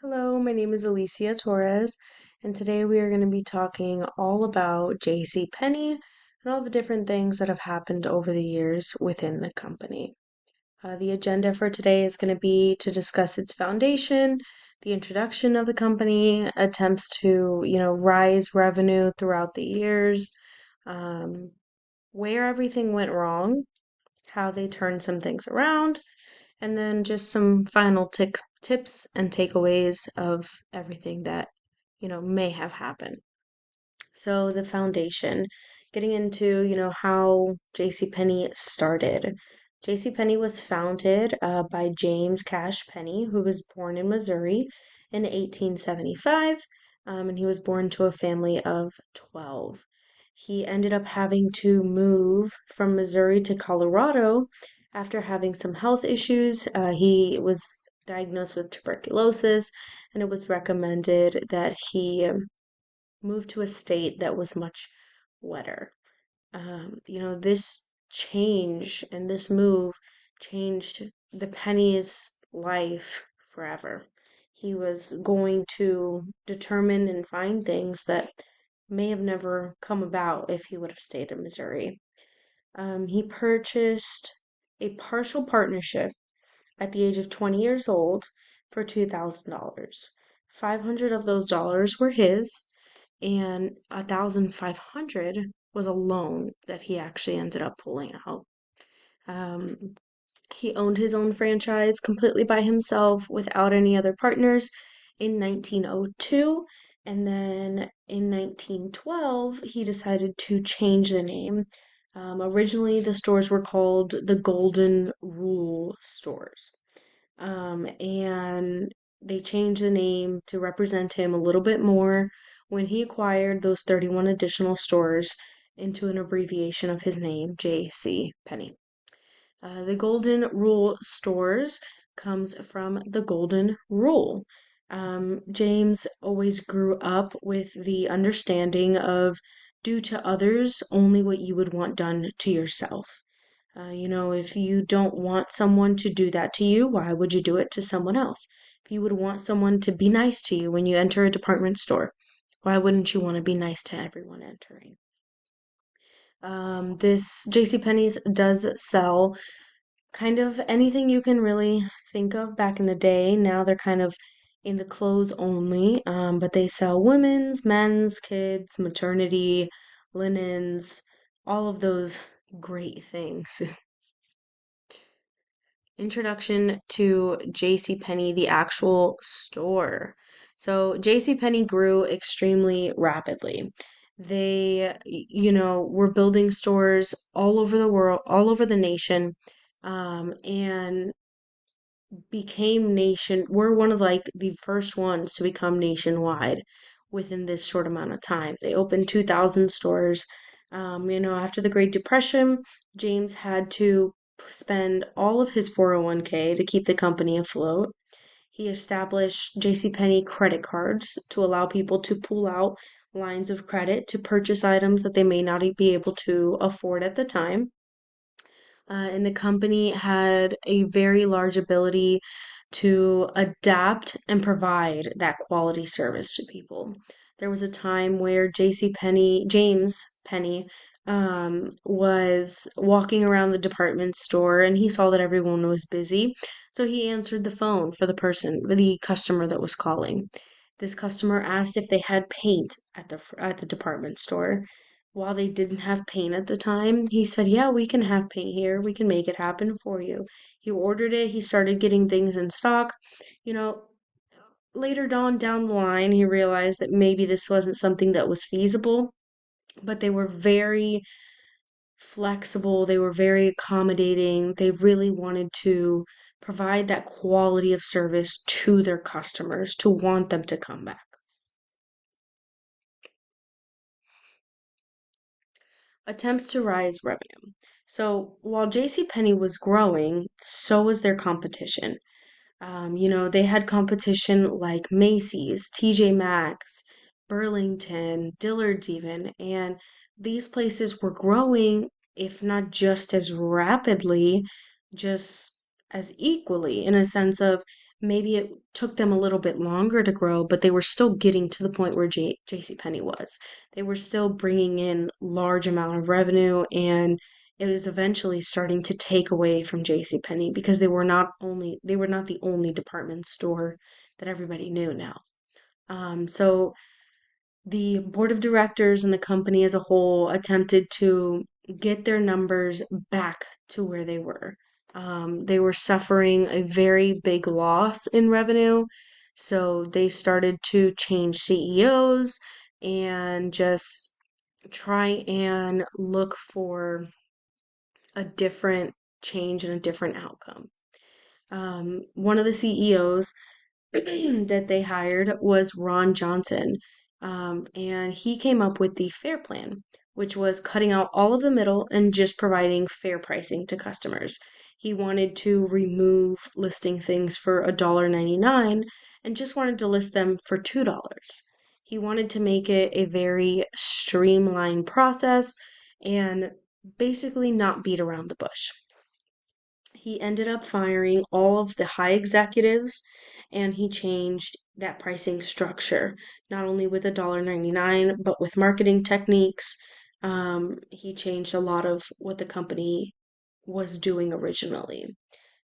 Hello, my name is Alicia Torres, and today we are going to be talking all about J.C. Penney and all the different things that have happened over the years within the company. The agenda for today is going to be to discuss its foundation, the introduction of the company, attempts to, rise revenue throughout the years, um, where everything went wrong, how they turned some things around, and then just some final tips and takeaways of everything that, may have happened. So the foundation, getting into, how JCPenney started. JCPenney was founded by James Cash Penney, who was born in Missouri in 1875, and he was born to a family of 12. He ended up having to move from Missouri to Colorado after having some health issues. He was diagnosed with tuberculosis, and it was recommended that he moved to a state that was much wetter. This change and this move changed the Penny's life forever. He was going to determine and find things that may have never come about if he would have stayed in Missouri. He purchased a partial partnership at the age of 20 years old for $2,000. 500 of those dollars were his, and 1,500 was a loan that he actually ended up pulling out. Um, he owned his own franchise completely by himself without any other partners in 1902. And then in 1912, he decided to change the name. Originally, the stores were called the Golden Rule Stores. And they changed the name to represent him a little bit more when he acquired those 31 additional stores into an abbreviation of his name, J.C. Penney. The Golden Rule stores comes from the Golden Rule. James always grew up with the understanding of do to others only what you would want done to yourself. If you don't want someone to do that to you, why would you do it to someone else? If you would want someone to be nice to you when you enter a department store, why wouldn't you want to be nice to everyone entering? This JCPenney's does sell kind of anything you can really think of back in the day. Now they're kind of in the clothes only, but they sell women's, men's, kids, maternity, linens, all of those great things. Introduction to JCPenney, the actual store. So JCPenney grew extremely rapidly. They, were building stores all over the world, all over the nation, and we're one of like the first ones to become nationwide within this short amount of time. They opened 2,000 stores. After the Great Depression, James had to spend all of his 401k to keep the company afloat. He established JCPenney credit cards to allow people to pull out lines of credit to purchase items that they may not be able to afford at the time. And the company had a very large ability to adapt and provide that quality service to people. There was a time where James Penny, was walking around the department store and he saw that everyone was busy. So he answered the phone for the customer that was calling. This customer asked if they had paint at the department store. While they didn't have paint at the time, he said, "Yeah, we can have paint here. We can make it happen for you." He ordered it. He started getting things in stock. You know, Later down the line, he realized that maybe this wasn't something that was feasible, but they were very flexible. They were very accommodating. They really wanted to provide that quality of service to their customers to want them to come back. Attempts to rise revenue. So while JCPenney was growing, so was their competition. They had competition like Macy's, TJ Maxx, Burlington, Dillard's even, and these places were growing, if not just as rapidly, just as equally, in a sense of maybe it took them a little bit longer to grow, but they were still getting to the point where JCPenney was. They were still bringing in large amount of revenue, and it was eventually starting to take away from JCPenney because they were not the only department store that everybody knew now. So the board of directors and the company as a whole attempted to get their numbers back to where they were. They were suffering a very big loss in revenue, so they started to change CEOs and just try and look for a different change and a different outcome. One of the CEOs that they hired was Ron Johnson. And he came up with the FAIR plan, which was cutting out all of the middle and just providing fair pricing to customers. He wanted to remove listing things for $1.99 and just wanted to list them for $2. He wanted to make it a very streamlined process and basically not beat around the bush. He ended up firing all of the high executives and he changed that pricing structure, not only with $1.99, but with marketing techniques. He changed a lot of what the company was doing originally.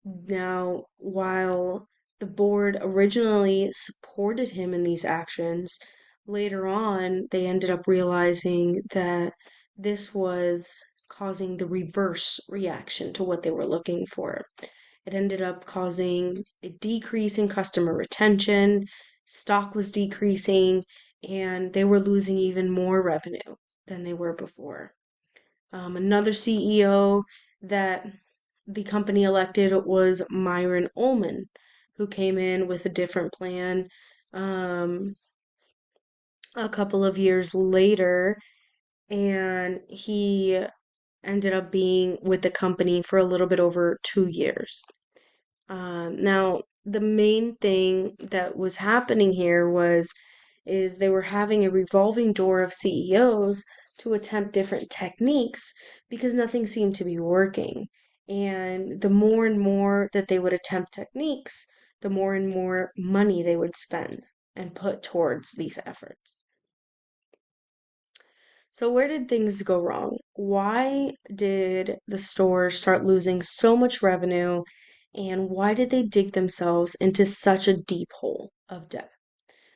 Now, while the board originally supported him in these actions, later on they ended up realizing that this was causing the reverse reaction to what they were looking for. It ended up causing a decrease in customer retention, stock was decreasing, and they were losing even more revenue than they were before. Another CEO that the company elected was Myron Ullman, who came in with a different plan um, a couple of years later, and he ended up being with the company for a little bit over 2 years. Now, the main thing that was happening here is they were having a revolving door of CEOs to attempt different techniques because nothing seemed to be working. And the more and more that they would attempt techniques, the more and more money they would spend and put towards these efforts. So, where did things go wrong? Why did the store start losing so much revenue, and why did they dig themselves into such a deep hole of debt?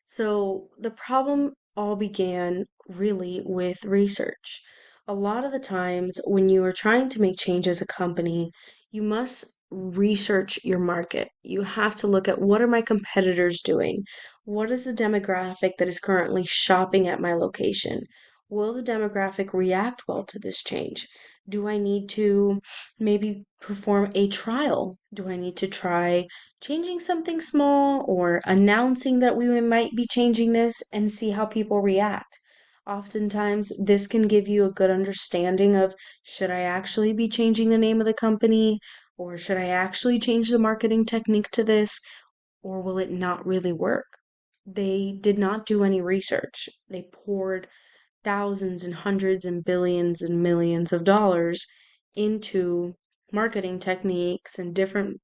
So, the problem all began really with research. A lot of the times, when you are trying to make change as a company, you must research your market. You have to look at what are my competitors doing? What is the demographic that is currently shopping at my location? Will the demographic react well to this change? Do I need to maybe perform a trial? Do I need to try changing something small or announcing that we might be changing this and see how people react? Oftentimes, this can give you a good understanding of should I actually be changing the name of the company or should I actually change the marketing technique to this or will it not really work? They did not do any research. They poured thousands and hundreds and billions and millions of dollars into marketing techniques and different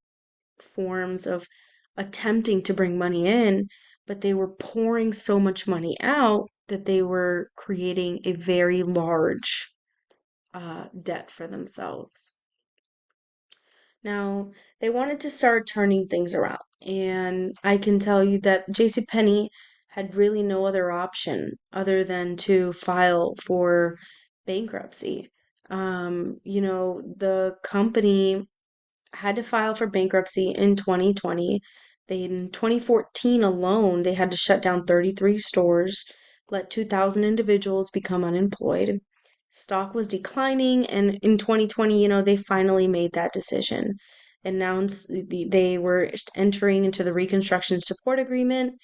forms of attempting to bring money in, but they were pouring so much money out that they were creating a very large debt for themselves. Now, they wanted to start turning things around, and I can tell you that JCPenney had really no other option other than to file for bankruptcy. The company had to file for bankruptcy in 2020. In 2014 alone, they had to shut down 33 stores, let 2,000 individuals become unemployed. Stock was declining, and in 2020, they finally made that decision. Announced they were entering into the Reconstruction Support Agreement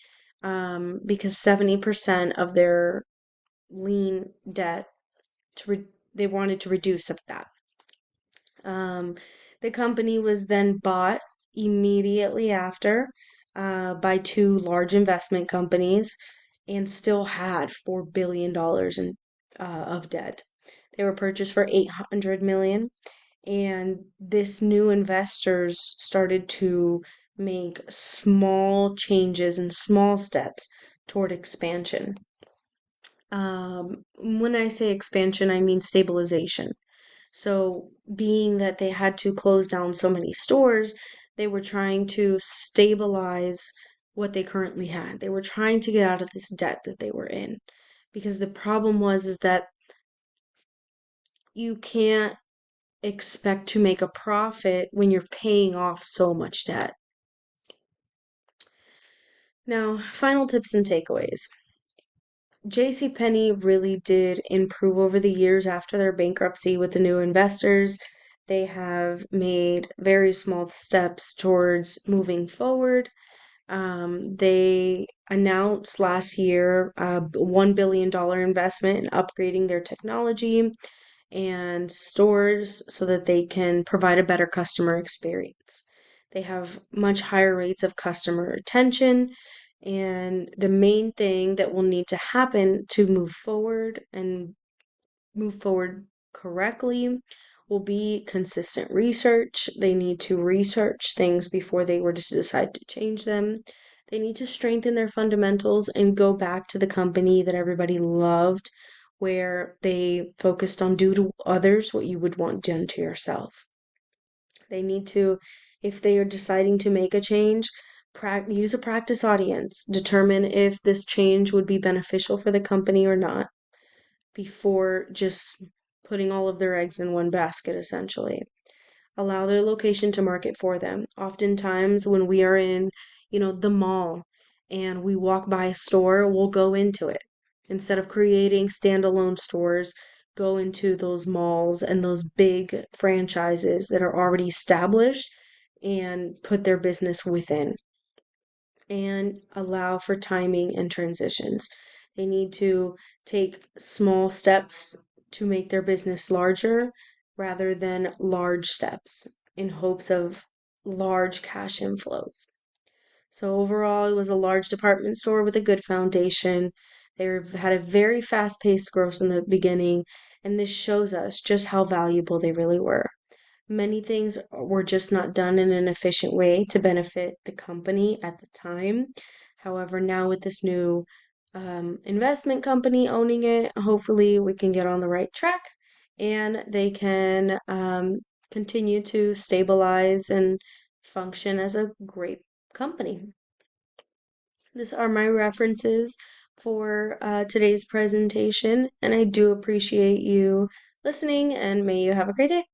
because 70% of their lien debt they wanted to reduce of that. Um, the company was then bought immediately after by two large investment companies and still had $4 billion of debt. They were purchased for $800 million And this new investors started to make small changes and small steps toward expansion. When I say expansion, I mean stabilization. So, being that they had to close down so many stores, they were trying to stabilize what they currently had. They were trying to get out of this debt that they were in. Because the problem was is that you can't expect to make a profit when you're paying off so much debt. Now, final tips and takeaways. JCPenney really did improve over the years after their bankruptcy with the new investors. They have made very small steps towards moving forward. They announced last year a $1 billion investment in upgrading their technology and stores so that they can provide a better customer experience. They have much higher rates of customer retention, and the main thing that will need to happen to move forward and move forward correctly will be consistent research. They need to research things before they were to decide to change them. They need to strengthen their fundamentals and go back to the company that everybody loved, where they focused on do to others what you would want done to yourself. They need to, if they are deciding to make a change, use a practice audience, determine if this change would be beneficial for the company or not before just putting all of their eggs in one basket, essentially. Allow their location to market for them. Oftentimes, when we are in, the mall and we walk by a store, we'll go into it. Instead of creating standalone stores, go into those malls and those big franchises that are already established and put their business within and allow for timing and transitions. They need to take small steps to make their business larger rather than large steps in hopes of large cash inflows. So, overall, it was a large department store with a good foundation. They had a very fast paced growth in the beginning, and this shows us just how valuable they really were. Many things were just not done in an efficient way to benefit the company at the time. However, now with this new investment company owning it, hopefully we can get on the right track and they can continue to stabilize and function as a great company. These are my references for today's presentation, and I do appreciate you listening, and may you have a great day.